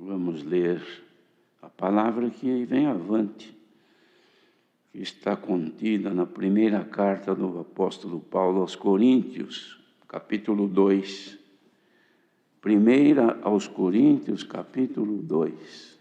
Vamos ler a palavra que vem avante, que está contida na primeira carta do apóstolo Paulo aos Coríntios, capítulo 2. Primeira aos Coríntios, capítulo 2.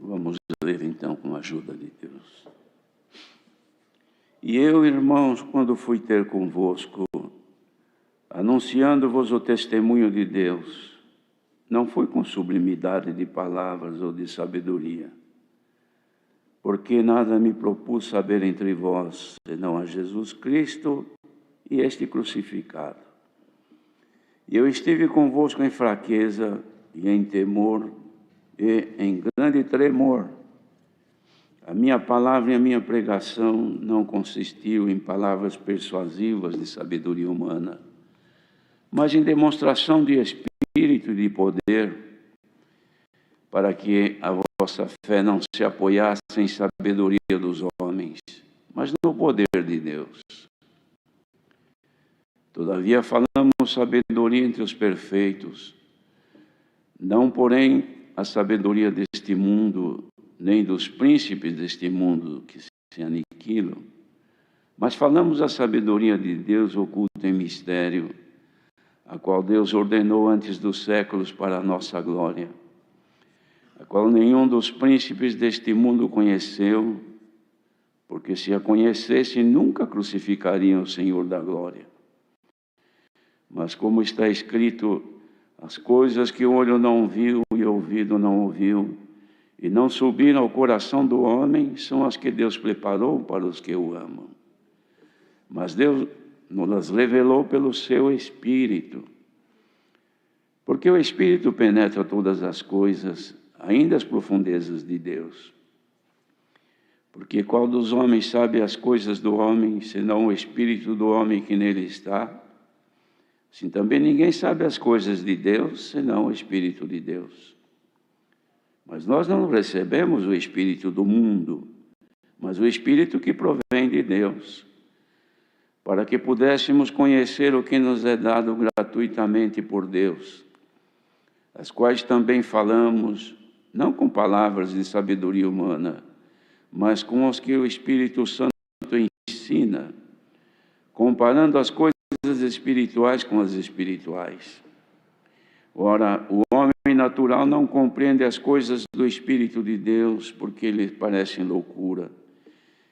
Vamos ler então com a ajuda de Deus. E eu, irmãos, quando fui ter convosco, anunciando-vos o testemunho de Deus, não foi com sublimidade de palavras ou de sabedoria, porque nada me propus saber entre vós, senão a Jesus Cristo e este crucificado. E eu estive convosco em fraqueza e em temor e em grande tremor. A minha palavra e a minha pregação não consistiu em palavras persuasivas de sabedoria humana, mas em demonstração de espírito e de poder, para que a vossa fé não se apoiasse em sabedoria dos homens, mas no poder de Deus. Todavia falamos sabedoria entre os perfeitos, não porém a sabedoria deste mundo, nem dos príncipes deste mundo que se aniquilam, mas falamos a sabedoria de Deus oculta em mistério, a qual Deus ordenou antes dos séculos para a nossa glória, a qual nenhum dos príncipes deste mundo conheceu, porque se a conhecesse, nunca crucificariam o Senhor da glória. Mas como está escrito, as coisas que o olho não viu e o ouvido não ouviu, e não subiram ao coração do homem, são as que Deus preparou para os que o amam. Mas Deus nos revelou pelo seu Espírito, porque o Espírito penetra todas as coisas, ainda as profundezas de Deus. Porque qual dos homens sabe as coisas do homem, senão o Espírito do homem que nele está? Assim também ninguém sabe as coisas de Deus, senão o Espírito de Deus. Mas nós não recebemos o Espírito do mundo, mas o Espírito que provém de Deus, para que pudéssemos conhecer o que nos é dado gratuitamente por Deus, as quais também falamos, não com palavras de sabedoria humana, mas com as que o Espírito Santo ensina, comparando as coisas espirituais com as espirituais. Ora, o homem natural não compreende as coisas do Espírito de Deus, porque lhe parecem loucura,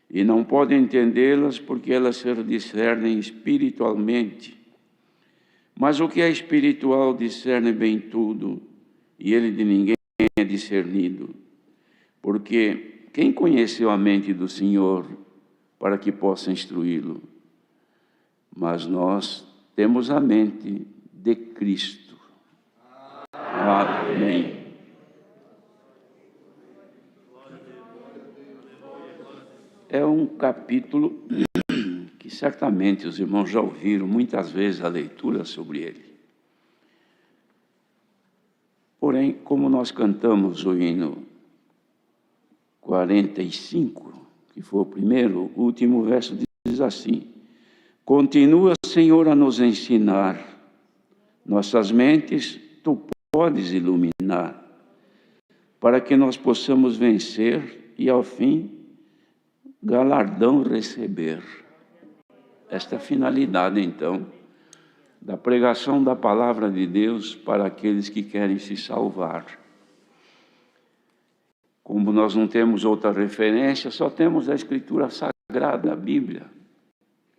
e não pode entendê-las, porque elas se discernem espiritualmente. Mas o que é espiritual discerne bem tudo, e ele de ninguém é discernido. Porque quem conheceu a mente do Senhor para que possa instruí-lo? Mas nós temos a mente de Cristo. Amém. É um capítulo que certamente os irmãos já ouviram muitas vezes a leitura sobre ele. Porém, como nós cantamos o hino 45, que foi o último verso diz assim: continua, Senhor, a nos ensinar, nossas mentes tu podes iluminar, para que nós possamos vencer e, ao fim, galardão receber. Esta é a finalidade, então, da pregação da palavra de Deus para aqueles que querem se salvar. Como nós não temos outra referência, só temos a Escritura Sagrada, a Bíblia,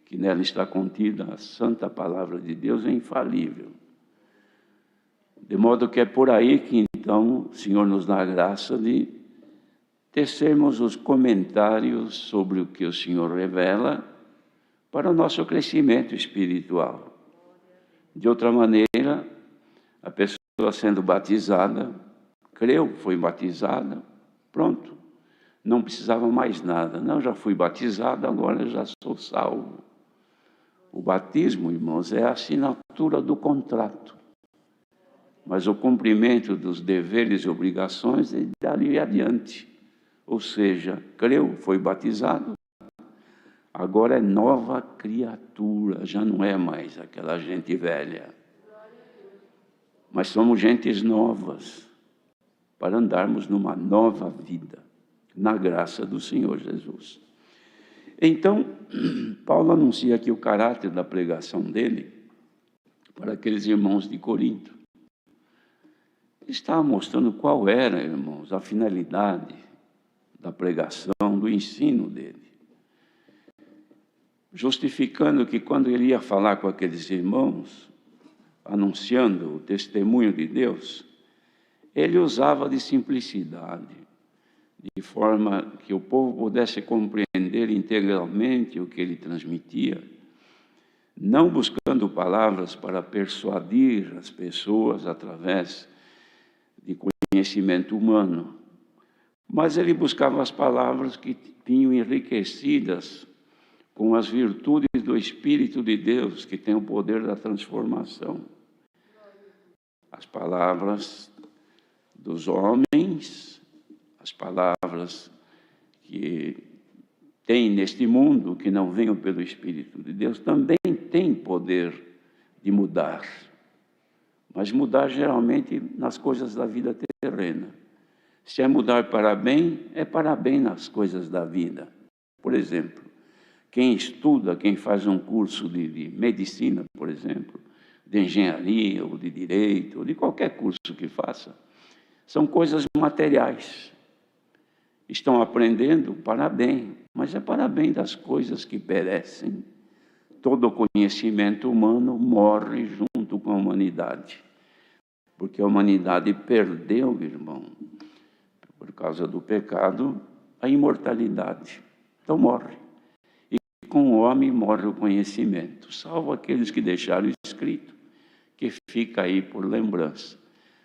que nela está contida a santa palavra de Deus, é infalível. De modo que é por aí que, então, o Senhor nos dá a graça de tecermos os comentários sobre o que o Senhor revela para o nosso crescimento espiritual. De outra maneira, a pessoa sendo batizada, creu, foi batizada, pronto. Não precisava mais nada. Não, já fui batizado, agora já sou salvo. O batismo, irmãos, é a assinatura do contrato. Mas o cumprimento dos deveres e obrigações é dali adiante. Ou seja, creu, foi batizado, agora é nova criatura, já não é mais aquela gente velha. Mas somos gentes novas, para andarmos numa nova vida, na graça do Senhor Jesus. Então, Paulo anuncia aqui o caráter da pregação dele para aqueles irmãos de Corinto. Ele estava mostrando qual era, irmãos, a finalidade da pregação, do ensino dele. Justificando que quando ele ia falar com aqueles irmãos, anunciando o testemunho de Deus, ele usava de simplicidade, de forma que o povo pudesse compreender integralmente o que ele transmitia, não buscando palavras para persuadir as pessoas através de conhecimento humano, mas ele buscava as palavras que tinham enriquecidas com as virtudes do Espírito de Deus, que tem o poder da transformação. As palavras dos homens, as palavras que tem neste mundo, que não venham pelo Espírito de Deus, também têm poder de mudar. Mas mudar geralmente nas coisas da vida terrena. Se é mudar para bem, é para bem nas coisas da vida. Por exemplo, quem estuda, quem faz um curso de medicina, por exemplo, de engenharia, ou de direito, ou de qualquer curso que faça, são coisas materiais. Estão aprendendo para bem, mas é para bem das coisas que perecem. Todo conhecimento humano morre junto com a humanidade, porque a humanidade perdeu, irmão, por causa do pecado, a imortalidade. Então morre. E com o homem morre o conhecimento, salvo aqueles que deixaram escrito, que fica aí por lembrança.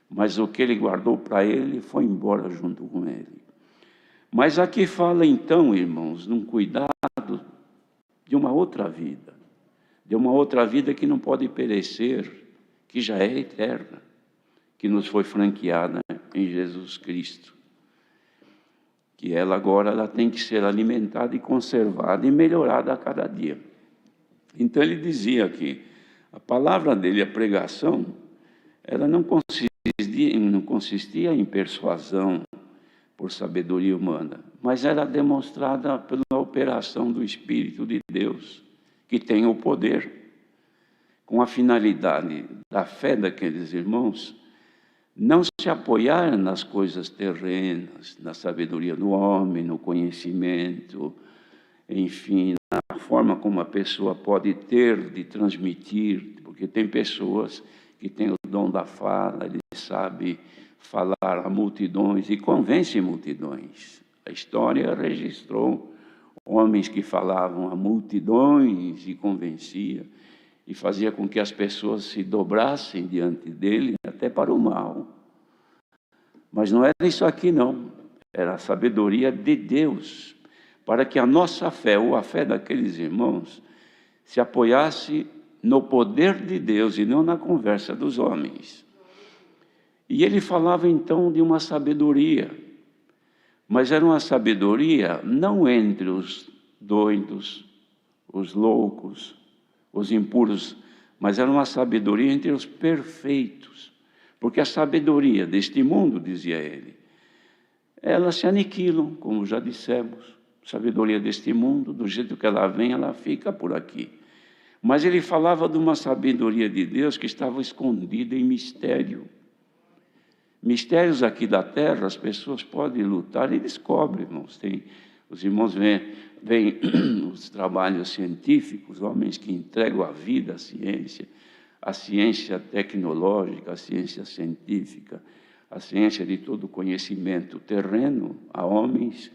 Mas o que ele guardou para ele foi embora junto com ele. Mas aqui fala então, irmãos, num cuidado de uma outra vida. De uma outra vida que não pode perecer, que já é eterna, que nos foi franqueada em Jesus Cristo. Que ela tem que ser alimentada e conservada e melhorada a cada dia. Então ele dizia que a palavra dele, a pregação, ela não consistia em persuasão por sabedoria humana, mas era demonstrada pela operação do Espírito de Deus, que tem o poder, com a finalidade da fé daqueles irmãos, não se apoiar nas coisas terrenas, na sabedoria do homem, no conhecimento, enfim, na forma como a pessoa pode ter de transmitir, porque tem pessoas que têm o dom da fala, ele sabe falar a multidões e convence multidões. A história registrou homens que falavam a multidões e convencia, e fazia com que as pessoas se dobrassem diante dele, até para o mal. Mas não era isso aqui, não. Era a sabedoria de Deus, para que a nossa fé, ou a fé daqueles irmãos, se apoiasse no poder de Deus e não na conversa dos homens. E ele falava então de uma sabedoria, mas era uma sabedoria não entre os doidos, os loucos, os impuros, mas era uma sabedoria entre os perfeitos, porque a sabedoria deste mundo, dizia ele, elas se aniquilam, como já dissemos. A sabedoria deste mundo, do jeito que ela vem, ela fica por aqui. Mas ele falava de uma sabedoria de Deus que estava escondida em mistério. Mistérios aqui da terra, as pessoas podem lutar e descobrem, irmãos. Os irmãos veem os trabalhos científicos, homens que entregam a vida à ciência tecnológica, à ciência científica, a ciência de todo conhecimento terreno, a homens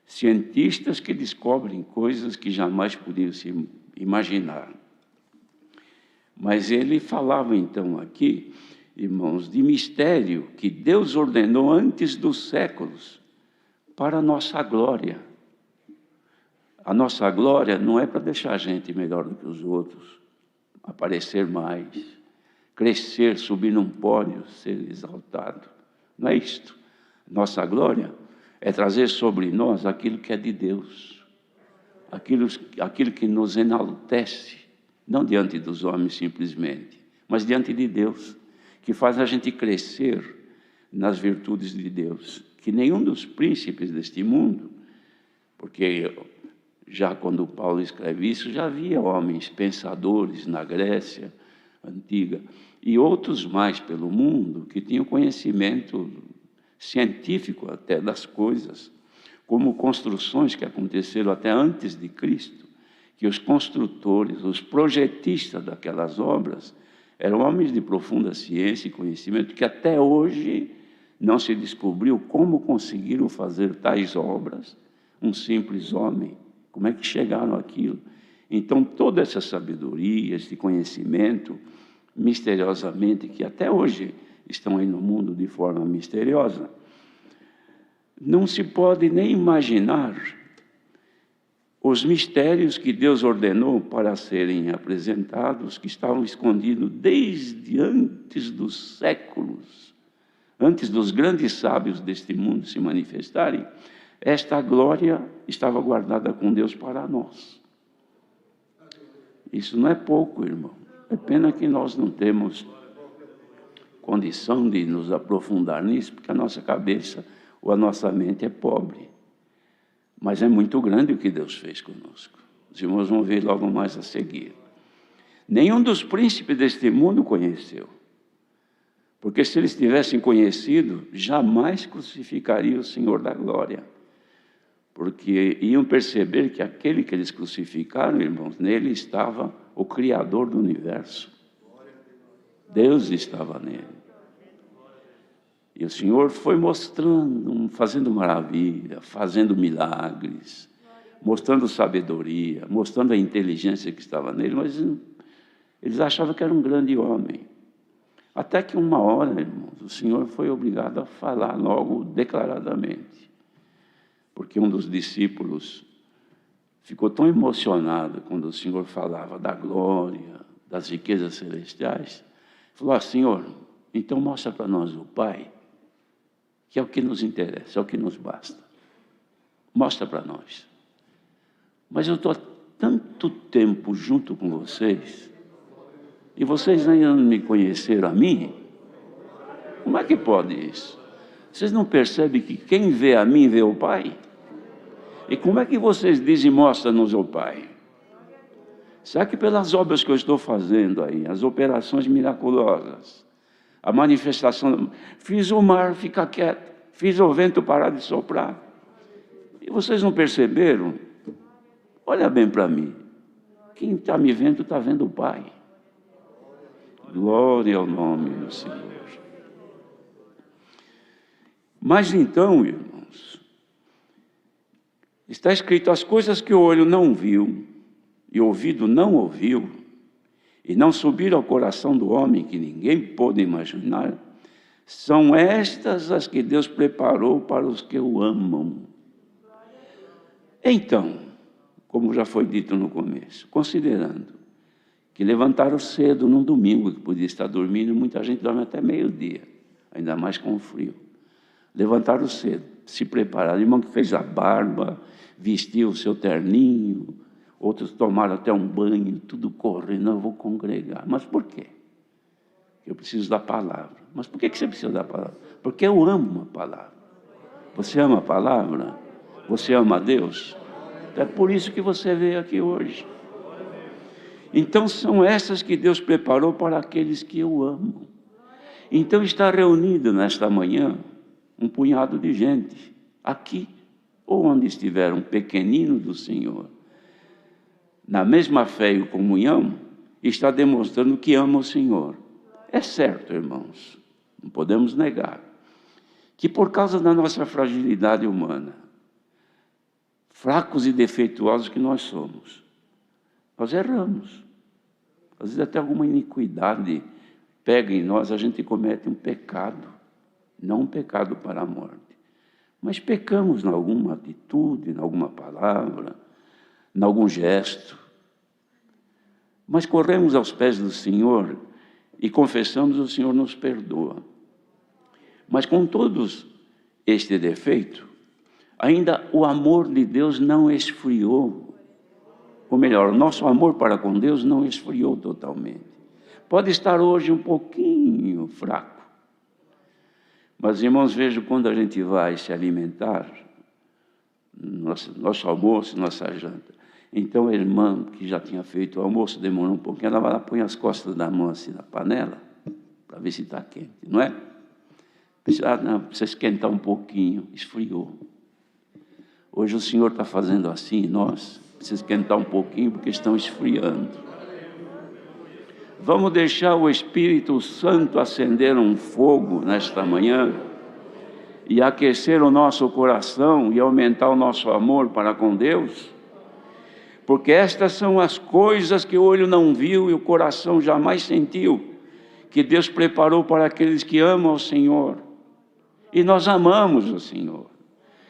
cientistas que descobrem coisas que jamais podiam se imaginar. Mas ele falava então aqui, irmãos, de mistério que Deus ordenou antes dos séculos para a nossa glória. A nossa glória não é para deixar a gente melhor do que os outros, aparecer mais, crescer, subir num pódio, ser exaltado. Não é isto. Nossa glória é trazer sobre nós aquilo que é de Deus, aquilo que nos enaltece, não diante dos homens simplesmente, mas diante de Deus, que faz a gente crescer nas virtudes de Deus, que nenhum dos príncipes deste mundo, porque já quando Paulo escreve isso, já havia homens pensadores na Grécia antiga e outros mais pelo mundo que tinham conhecimento científico até das coisas, como construções que aconteceram até antes de Cristo, que os construtores, os projetistas daquelas obras eram homens de profunda ciência e conhecimento que até hoje não se descobriu como conseguiram fazer tais obras, um simples homem. Como é que chegaram àquilo? Então, toda essa sabedoria, esse conhecimento, misteriosamente, que até hoje estão aí no mundo de forma misteriosa, não se pode nem imaginar os mistérios que Deus ordenou para serem apresentados, que estavam escondidos desde antes dos séculos, antes dos grandes sábios deste mundo se manifestarem. Esta glória estava guardada com Deus para nós. Isso não é pouco, irmão. É pena que nós não temos condição de nos aprofundar nisso, porque a nossa cabeça ou a nossa mente é pobre. Mas é muito grande o que Deus fez conosco. Os irmãos vão ver logo mais a seguir. Nenhum dos príncipes deste mundo conheceu. Porque se eles tivessem conhecido, jamais crucificariam o Senhor da glória. Porque iam perceber que aquele que eles crucificaram, irmãos, nele estava o Criador do universo. Deus estava nele. E o Senhor foi mostrando, fazendo maravilha, fazendo milagres, mostrando sabedoria, mostrando a inteligência que estava nele, mas eles achavam que era um grande homem. Até que uma hora, irmãos, o Senhor foi obrigado a falar logo declaradamente. Porque um dos discípulos ficou tão emocionado quando o Senhor falava da glória, das riquezas celestiais. Falou: Senhor, então mostra para nós o Pai, que é o que nos interessa, é o que nos basta. Mostra para nós. Mas eu estou há tanto tempo junto com vocês, e vocês ainda não me conheceram a mim? Como é que pode isso? Vocês não percebem que quem vê a mim vê o Pai? E como é que vocês dizem, mostra-nos o Pai? Será que pelas obras que eu estou fazendo aí, as operações miraculosas, a manifestação, fiz o mar ficar quieto, fiz o vento parar de soprar, e vocês não perceberam? Olha bem para mim, quem está me vendo está vendo o Pai. Glória ao nome do Senhor. Mas então, irmãos, está escrito: as coisas que o olho não viu e o ouvido não ouviu, e não subiram ao coração do homem, que ninguém pôde imaginar, são estas as que Deus preparou para os que o amam. Então, como já foi dito no começo, considerando que levantaram cedo num domingo, que podia estar dormindo, muita gente dorme até meio-dia, ainda mais com o frio. Levantaram cedo, se prepararam. O irmão que fez a barba, vestiu o seu terninho, outros tomaram até um banho, tudo correndo. Eu vou congregar. Mas por quê? Eu preciso da palavra. Mas por que você precisa da palavra? Porque eu amo a palavra. Você ama a palavra? Você ama a Deus? É por isso que você veio aqui hoje. Então são essas que Deus preparou para aqueles que o amam. Então está reunido nesta manhã um punhado de gente, aqui ou onde estiver um pequenino do Senhor, na mesma fé e comunhão, está demonstrando que ama o Senhor. É certo, irmãos, não podemos negar, que por causa da nossa fragilidade humana, fracos e defeituosos que nós somos, nós erramos. Às vezes até alguma iniquidade pega em nós, a gente comete um pecado, não um pecado para a morte, mas pecamos em alguma atitude, em alguma palavra, em algum gesto. Mas corremos aos pés do Senhor e confessamos, o Senhor nos perdoa. Mas com todos este defeito, ainda o amor de Deus não esfriou. Ou melhor, o nosso amor para com Deus não esfriou totalmente. Pode estar hoje um pouquinho fraco. Mas, irmãos, vejam, quando a gente vai se alimentar, nosso almoço, nossa janta, então a irmã que já tinha feito o almoço, demorou um pouquinho, ela vai lá, põe as costas da mão assim na panela, para ver se está quente, não é? Precisa esquentar um pouquinho, esfriou. Hoje o Senhor está fazendo assim, nós precisamos esquentar um pouquinho, porque estão esfriando. Vamos deixar o Espírito Santo acender um fogo nesta manhã e aquecer o nosso coração e aumentar o nosso amor para com Deus? Porque estas são as coisas que o olho não viu e o coração jamais sentiu, que Deus preparou para aqueles que amam o Senhor. E nós amamos o Senhor,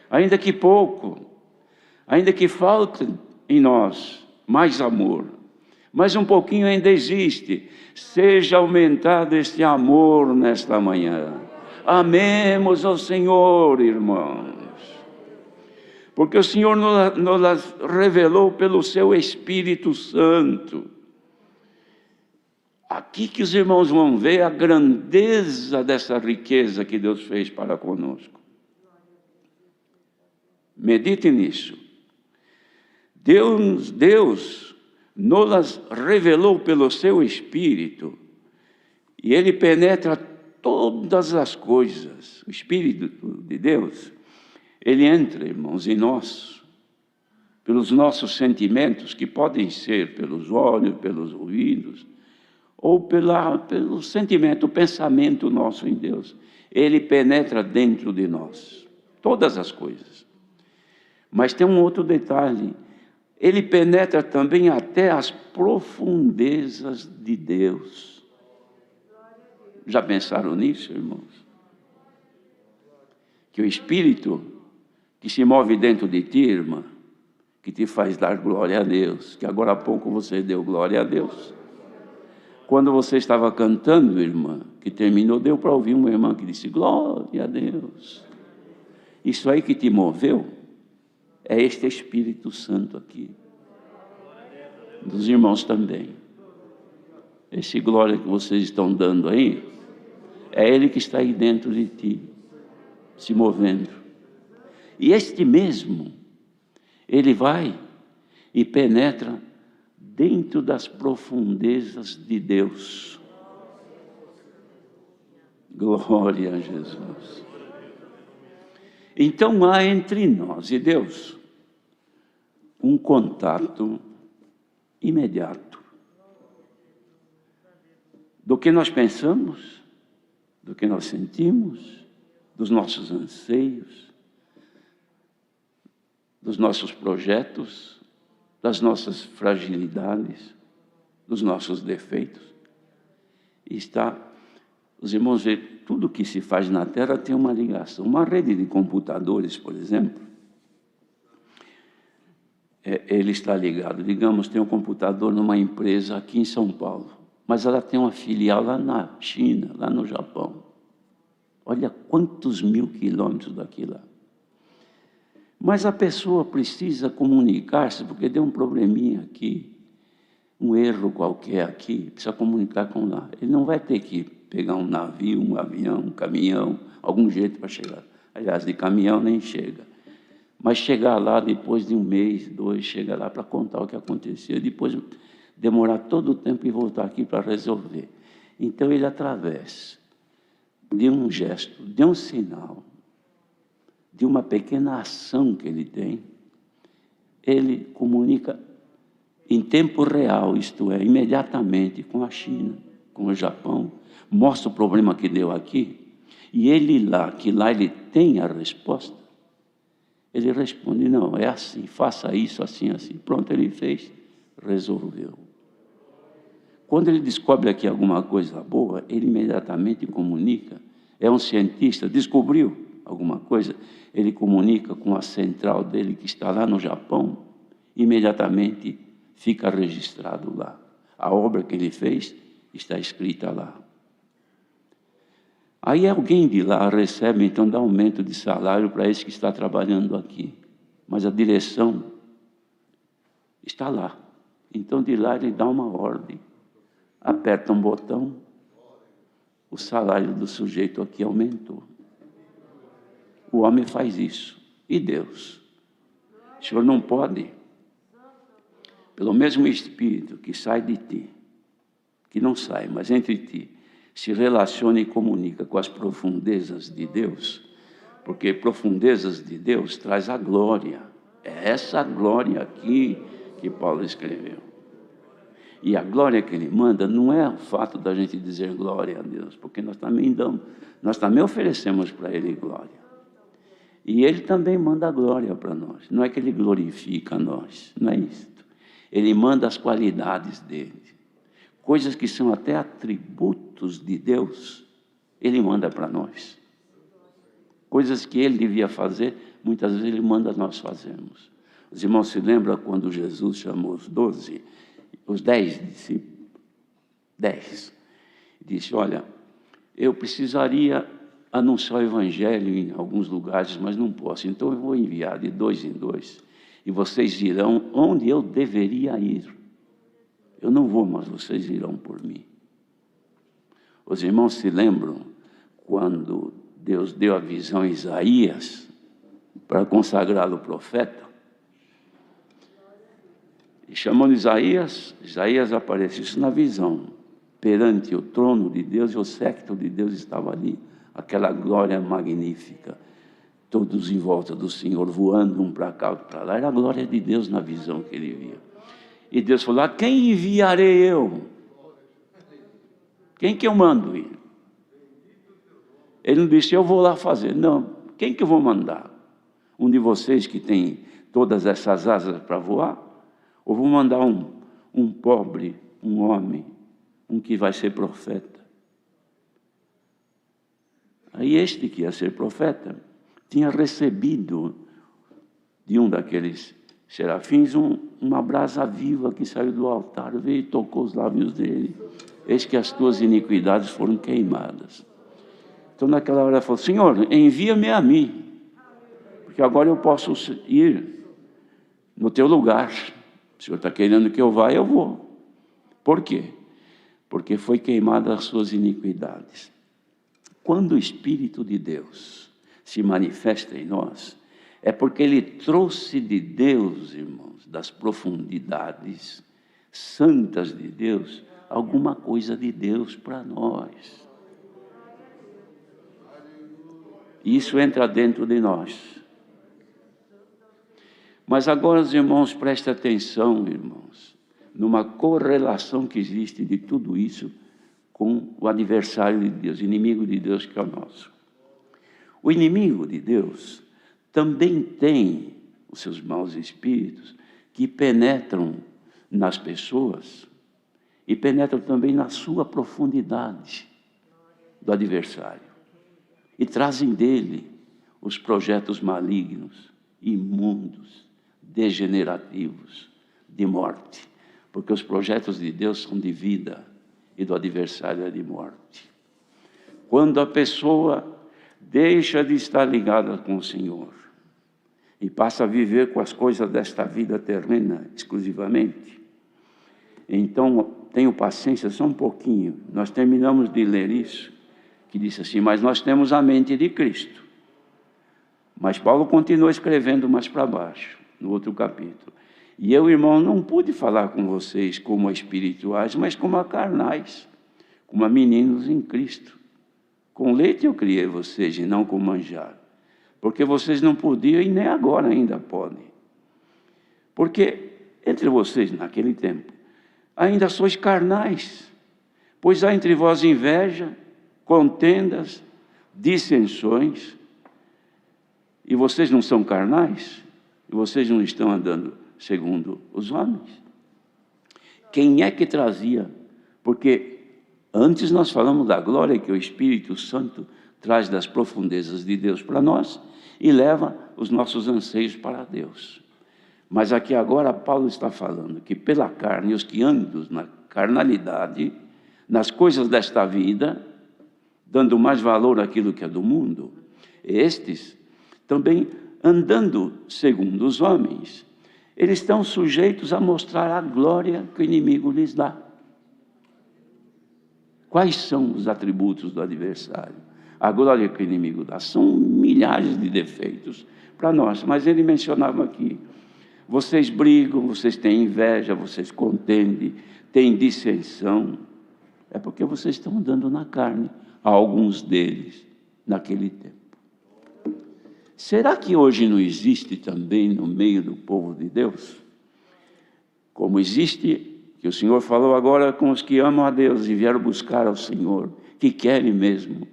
ainda que pouco, ainda que falte em nós mais amor, mas um pouquinho ainda existe. Seja aumentado este amor nesta manhã. Amemos ao Senhor, irmãos, porque o Senhor nos revelou pelo seu Espírito Santo. Aqui que os irmãos vão ver a grandeza dessa riqueza que Deus fez para conosco. Medite nisso. Deus nos revelou pelo seu Espírito, e Ele penetra todas as coisas. O Espírito de Deus, Ele entra, irmãos, em nós, pelos nossos sentimentos, que podem ser pelos olhos, pelos ouvidos, ou pelo sentimento, o pensamento nosso em Deus. Ele penetra dentro de nós, todas as coisas. Mas tem um outro detalhe, Ele penetra também até as profundezas de Deus. Já pensaram nisso, irmãos? Que o Espírito que se move dentro de ti, irmã, que te faz dar glória a Deus, que agora há pouco você deu glória a Deus. Quando você estava cantando, irmã, que terminou, deu para ouvir uma irmã que disse, glória a Deus. Isso aí que te moveu, é este Espírito Santo aqui. Dos irmãos também. Esse glória que vocês estão dando aí, é Ele que está aí dentro de ti, se movendo. E este mesmo, Ele vai e penetra dentro das profundezas de Deus. Glória a Jesus. Então há entre nós e Deus um contato imediato. Do que nós pensamos, do que nós sentimos, dos nossos anseios, dos nossos projetos, das nossas fragilidades, dos nossos defeitos. E os irmãos veem, tudo que se faz na terra tem uma ligação. Uma rede de computadores, por exemplo, ele está ligado. Digamos, tem um computador numa empresa aqui em São Paulo, mas ela tem uma filial lá na China, lá no Japão. Olha quantos 1000 quilômetros daqui lá. Mas a pessoa precisa comunicar-se, porque deu um probleminha aqui, um erro qualquer aqui, precisa comunicar com lá. Ele não vai ter que pegar um navio, um avião, um caminhão, algum jeito para chegar. Aliás, de caminhão nem chega. Mas chegar lá depois de 1 mês, 2, chega lá para contar o que aconteceu, depois demorar todo o tempo e voltar aqui para resolver. Então ele, através de um gesto, de um sinal, de uma pequena ação que ele tem, ele comunica em tempo real, isto é, imediatamente com a China, com o Japão, mostra o problema que deu aqui, e ele lá, que lá ele tem a resposta, ele responde, não, é assim, faça isso, assim, assim. Pronto, ele fez, resolveu. Quando ele descobre aqui alguma coisa boa, ele imediatamente comunica. É um cientista, descobriu alguma coisa, ele comunica com a central dele, que está lá no Japão, imediatamente fica registrado lá. A obra que ele fez está escrita lá. Aí alguém de lá recebe, então, dá aumento de salário para esse que está trabalhando aqui. Mas a direção está lá. Então, de lá ele dá uma ordem. Aperta um botão, o salário do sujeito aqui aumentou. O homem faz isso. E Deus? O Senhor não pode, pelo mesmo Espírito que sai de ti, que não sai, mas entre ti, se relaciona e comunica com as profundezas de Deus, porque profundezas de Deus traz a glória. É essa glória aqui que Paulo escreveu. E a glória que ele manda não é o fato da gente dizer glória a Deus, porque nós também oferecemos para ele glória. E ele também manda glória para nós. Não é que ele glorifica a nós, não é isso. Ele manda as qualidades dele. Coisas que são até atributos de Deus, ele manda para nós. Coisas que ele devia fazer, muitas vezes ele manda nós fazermos. Os irmãos se lembram quando Jesus chamou os 12, os 10 discípulos? 10. Disse, olha, eu precisaria anunciar o Evangelho em alguns lugares, mas não posso. Então eu vou enviar de 2 em 2, e vocês irão onde eu deveria ir. Eu não vou, mas vocês irão por mim. Os irmãos se lembram quando Deus deu a visão a Isaías para consagrá-lo profeta? E chamando Isaías, Isaías apareceu isso na visão. Perante o trono de Deus, e o séquito de Deus estava ali. Aquela glória magnífica. Todos em volta do Senhor, voando um para cá, outro para lá. Era a glória de Deus na visão que ele via. E Deus falou, a quem enviarei eu? Quem que eu mando ir? Ele não disse, eu vou lá fazer. Não, quem que eu vou mandar? Um de vocês que tem todas essas asas para voar? Ou vou mandar um pobre, um homem, um que vai ser profeta? Aí este que ia ser profeta, tinha recebido de um daqueles serafins uma brasa viva que saiu do altar, veio e tocou os lábios dele. Eis que as tuas iniquidades foram queimadas. Então naquela hora ele falou, Senhor, envia-me a mim, porque agora eu posso ir no teu lugar. O Senhor está querendo que eu vá, eu vou. Por quê? Porque foi queimada as suas iniquidades. Quando o Espírito de Deus se manifesta em nós, é porque ele trouxe de Deus, irmãos, das profundidades santas de Deus, alguma coisa de Deus para nós. Isso entra dentro de nós. Mas agora, os irmãos, prestem atenção, irmãos, numa correlação que existe de tudo isso com o adversário de Deus, inimigo de Deus que é o nosso. O inimigo de Deus também tem os seus maus espíritos que penetram nas pessoas e penetram também na sua profundidade do adversário e trazem dele os projetos malignos, imundos, degenerativos, de morte, porque os projetos de Deus são de vida e do adversário é de morte. Quando a pessoa deixa de estar ligada com o Senhor e passa a viver com as coisas desta vida terrena exclusivamente, então tenho paciência só um pouquinho. Nós terminamos de ler isso, que disse assim, mas nós temos a mente de Cristo. Mas Paulo continua escrevendo mais para baixo, no outro capítulo. E eu, irmão, não pude falar com vocês como a espirituais, mas como a carnais, como a meninos em Cristo. Com leite eu criei vocês e não com manjar. Porque vocês não podiam e nem agora ainda podem. Porque entre vocês, naquele tempo, ainda sois carnais, pois há entre vós inveja, contendas, dissensões, e vocês não são carnais? E vocês não estão andando segundo os homens? Quem é que trazia Porque antes nós falamos da glória que o Espírito Santo traz das profundezas de Deus para nós e leva os nossos anseios para Deus. Mas aqui agora Paulo está falando que pela carne, os que andam na carnalidade, nas coisas desta vida, dando mais valor àquilo que é do mundo, estes também andando segundo os homens, eles estão sujeitos a mostrar a glória que o inimigo lhes dá. Quais são os atributos do adversário? A glória que o inimigo dá são milhares de defeitos para nós, mas ele mencionava aqui: vocês brigam, vocês têm inveja, vocês contendem, têm dissensão. É porque vocês estão andando na carne, alguns deles, naquele tempo. Será que hoje não existe também no meio do povo de Deus? Como existe, que o Senhor falou agora com os que amam a Deus e vieram buscar ao Senhor, que querem mesmo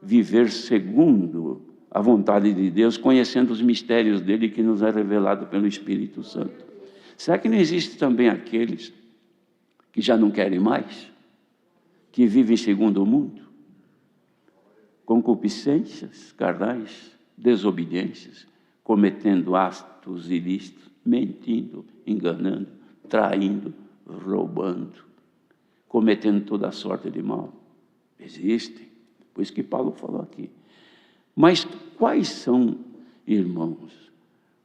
viver segundo a vontade de Deus, conhecendo os mistérios dele que nos é revelado pelo Espírito Santo. Será que não existe também aqueles que já não querem mais? Que vivem segundo o mundo? Concupiscências carnais, desobediências, cometendo atos ilícitos, mentindo, enganando, traindo, roubando, cometendo toda sorte de mal. Existem, por isso que Paulo falou aqui. Mas quais são, irmãos,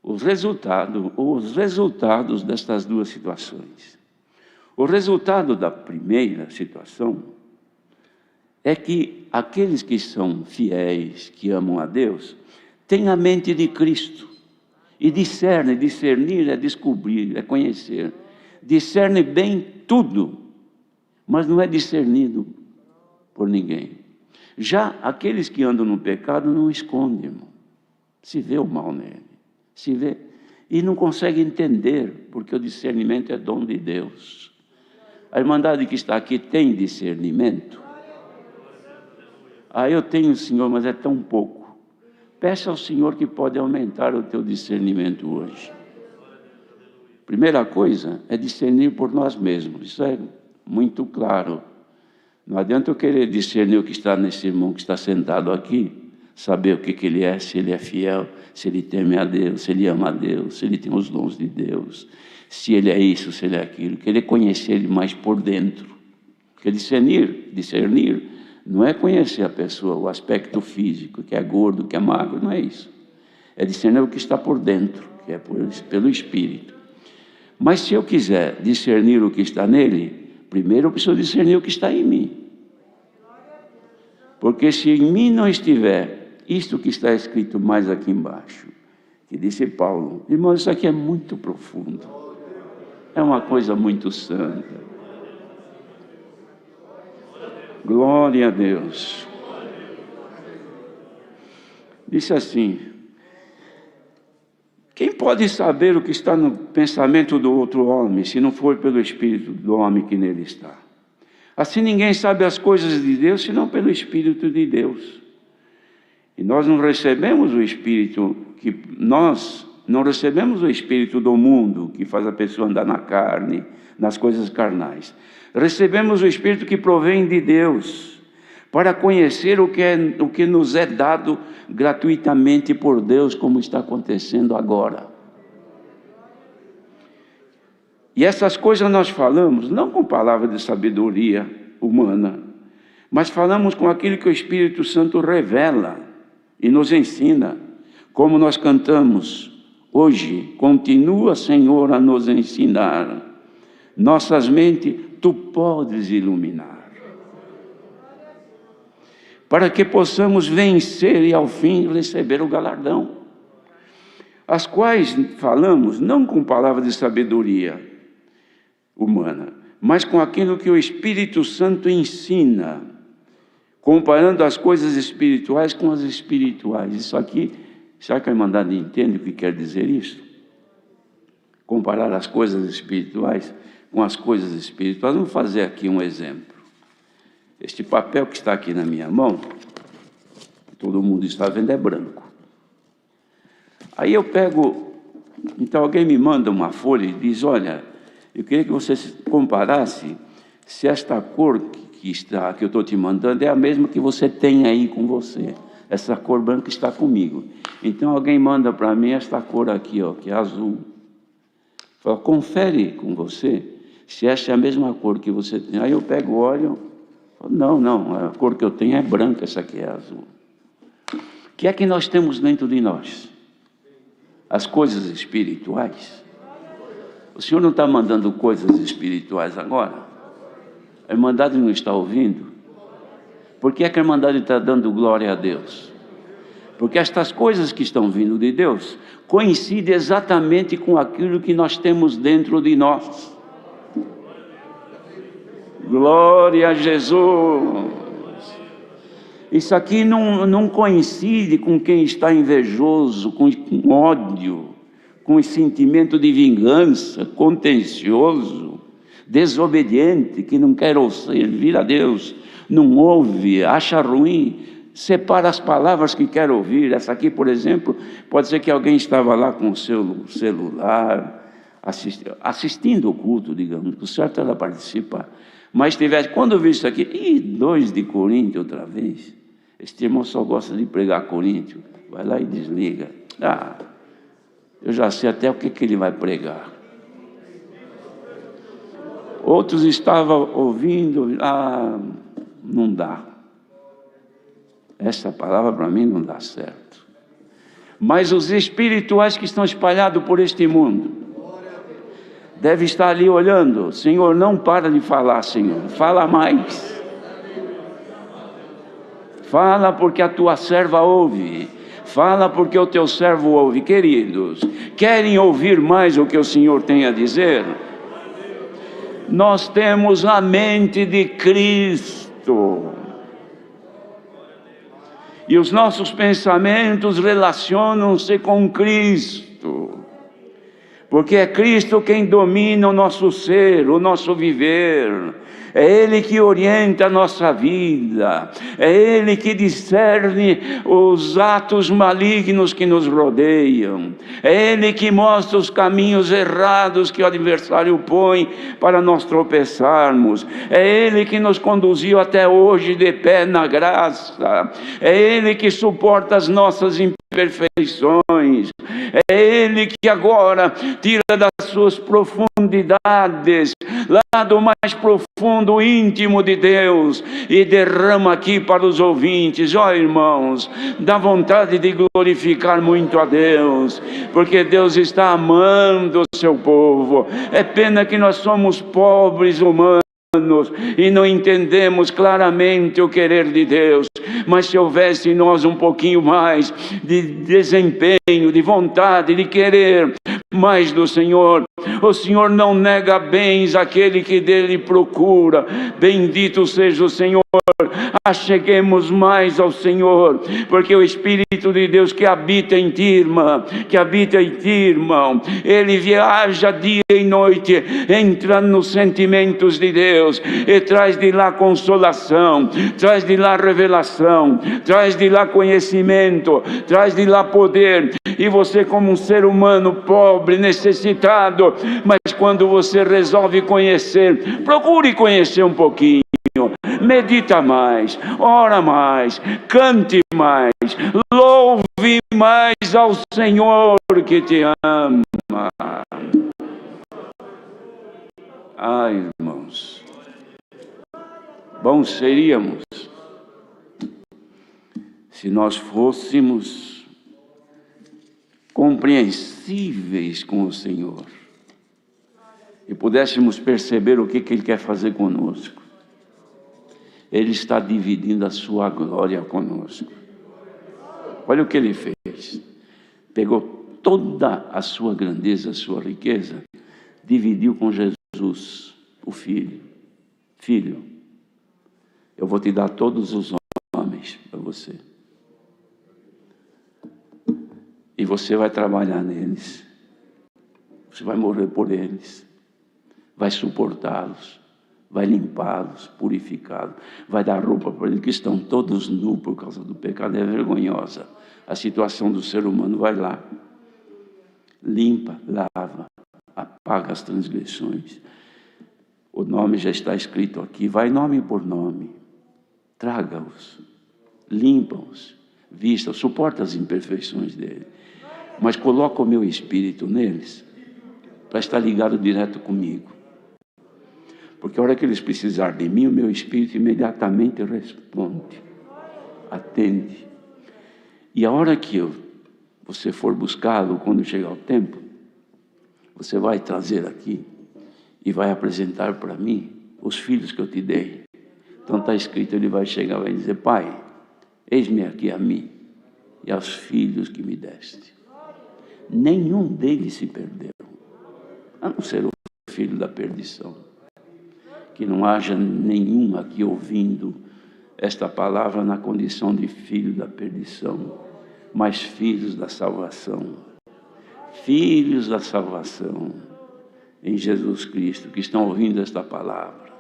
os resultados destas duas situações? O resultado da primeira situação é que aqueles que são fiéis, que amam a Deus, têm a mente de Cristo e discernir é descobrir, é conhecer. Discerne bem tudo, mas não é discernido por ninguém. Já aqueles que andam no pecado não escondem, irmão. Se vê o mal nele, se vê, e não consegue entender, porque o discernimento é dom de Deus. A irmandade que está aqui tem discernimento? Eu tenho, Senhor, mas é tão pouco. Peça ao Senhor que pode aumentar o teu discernimento hoje. Primeira coisa é discernir por nós mesmos. Isso é muito claro. Não adianta eu querer discernir o que está nesse irmão que está sentado aqui, saber o que ele é, se ele é fiel, se ele teme a Deus, se ele ama a Deus, se ele tem os dons de Deus, se ele é isso, se ele é aquilo. Querer conhecer ele mais por dentro. Porque discernir não é conhecer a pessoa, o aspecto físico, que é gordo, que é magro, não é isso. É discernir o que está por dentro, que é pelo Espírito. Mas se eu quiser discernir o que está nele, primeiro eu preciso discernir o que está em mim. Porque se em mim não estiver isto que está escrito mais aqui embaixo, que disse Paulo, irmão, isso aqui é muito profundo. É uma coisa muito santa. Glória a Deus. Disse assim: quem pode saber o que está no pensamento do outro homem, se não for pelo Espírito do homem que nele está? Assim ninguém sabe as coisas de Deus, senão pelo Espírito de Deus. E nós não recebemos o Espírito do mundo, que faz a pessoa andar na carne, nas coisas carnais. Recebemos o Espírito que provém de Deus, para conhecer o que nos é dado gratuitamente por Deus, como está acontecendo agora. E essas coisas nós falamos, não com palavras de sabedoria humana, mas falamos com aquilo que o Espírito Santo revela e nos ensina, como nós cantamos hoje: continua, Senhor, a nos ensinar, nossas mentes Tu podes iluminar, para que possamos vencer e ao fim receber o galardão. As quais falamos não com palavras de sabedoria humana, mas com aquilo que o Espírito Santo ensina, comparando as coisas espirituais com as espirituais. Isso aqui, será que a irmandade entende o que quer dizer isso? Comparar as coisas espirituais com as coisas espirituais. Vamos fazer aqui um exemplo. Este papel que está aqui na minha mão, todo mundo está vendo, é branco. Aí eu pego, então alguém me manda uma folha e diz: olha, eu queria que você comparasse se esta cor que eu estou te mandando é a mesma que você tem aí com você. Essa cor branca está comigo. Então alguém manda para mim esta cor aqui, ó, que é azul. Fala, confere com você se essa é a mesma cor que você tem. Aí eu pego, olho, falo, não, a cor que eu tenho é branca, essa aqui é azul. O que é que nós temos dentro de nós? As coisas espirituais. O Senhor não está mandando coisas espirituais agora? A Irmandade não está ouvindo? Por que é que a Irmandade está dando glória a Deus? Porque estas coisas que estão vindo de Deus coincidem exatamente com aquilo que nós temos dentro de nós. Glória a Jesus! Isso aqui não coincide com quem está invejoso, com ódio, com sentimento de vingança, contencioso, desobediente, que não quer servir a Deus, não ouve, acha ruim, separa as palavras que quer ouvir. Essa aqui, por exemplo, pode ser que alguém estava lá com o seu celular, assistindo o culto, digamos, o certo era participar, mas tivesse, quando eu vi isso aqui, 2 de Coríntios outra vez, este irmão só gosta de pregar Coríntios, vai lá e desliga. Eu já sei até o que ele vai pregar. Outros estavam ouvindo, não dá. Essa palavra para mim não dá certo. Mas os espirituais que estão espalhados por este mundo, devem estar ali olhando. Senhor, não para de falar, Senhor, fala mais. Fala porque a tua serva ouve. Fala porque o teu servo ouve. Queridos, querem ouvir mais o que o Senhor tem a dizer? Nós temos a mente de Cristo. E os nossos pensamentos relacionam-se com Cristo. Porque é Cristo quem domina o nosso ser, o nosso viver. É Ele que orienta a nossa vida, é Ele que discerne os atos malignos que nos rodeiam, é Ele que mostra os caminhos errados que o adversário põe para nós tropeçarmos, é Ele que nos conduziu até hoje de pé na graça, é Ele que suporta as nossas imperfeições, é Ele que agora tira das suas profundidades, lá do mais profundo íntimo de Deus, e derrama aqui para os ouvintes. Irmãos, dá vontade de glorificar muito a Deus, porque Deus está amando o seu povo. É pena que nós somos pobres humanos e não entendemos claramente o querer de Deus, mas se houvesse em nós um pouquinho mais de desempenho, de vontade, de querer mais do Senhor, o Senhor não nega bens àquele que dele procura. Bendito seja o Senhor. Acheguemos mais ao Senhor, porque o Espírito de Deus que habita em ti, irmã, ele viaja dia e noite, entra nos sentimentos de Deus e traz de lá consolação, traz de lá revelação, traz de lá conhecimento, traz de lá poder. E você, como um ser humano pobre, necessitado, mas quando você resolve conhecer, procure conhecer um pouquinho, medita mais, ora mais, cante mais, louve mais ao Senhor que te ama. Irmãos, bom seríamos se nós fôssemos compreensíveis com o Senhor e pudéssemos perceber o que Ele quer fazer conosco. Ele está dividindo a sua glória conosco. Olha o que Ele fez. Pegou toda a sua grandeza, a sua riqueza, dividiu com Jesus, o Filho. Filho, eu vou te dar todos os homens para você. E você vai trabalhar neles. Você vai morrer por eles. Vai suportá-los. Vai limpá-los, purificá-los. Vai dar roupa para eles, que estão todos nus por causa do pecado. É vergonhosa a situação do ser humano. Vai lá. Limpa, lava, apaga as transgressões. O nome já está escrito aqui, vai nome por nome. Traga-os, limpa-os, vista, suporta as imperfeições dele. Mas coloca o meu espírito neles, para estar ligado direto comigo. Porque a hora que eles precisarem de mim, o meu espírito imediatamente responde, atende. E a hora que você for buscá-lo, quando chegar o tempo, você vai trazer aqui e vai apresentar para mim os filhos que eu te dei. Então está escrito, ele vai chegar e vai dizer, Pai, eis-me aqui a mim e aos filhos que me deste. Nenhum deles se perdeu, a não ser o filho da perdição. Que não haja nenhum aqui ouvindo esta palavra na condição de filho da perdição, mas filhos da salvação. Filhos da salvação em Jesus Cristo, que estão ouvindo esta palavra.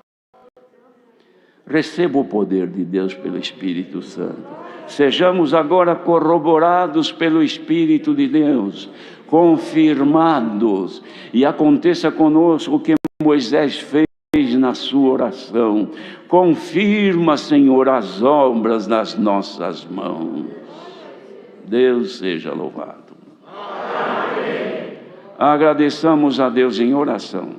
Receba o poder de Deus pelo Espírito Santo. Sejamos agora corroborados pelo Espírito de Deus, confirmados, e aconteça conosco o que Moisés fez na sua oração. Confirma, Senhor, as obras das nossas mãos. Deus seja louvado. Amém. Agradeçamos a Deus em oração.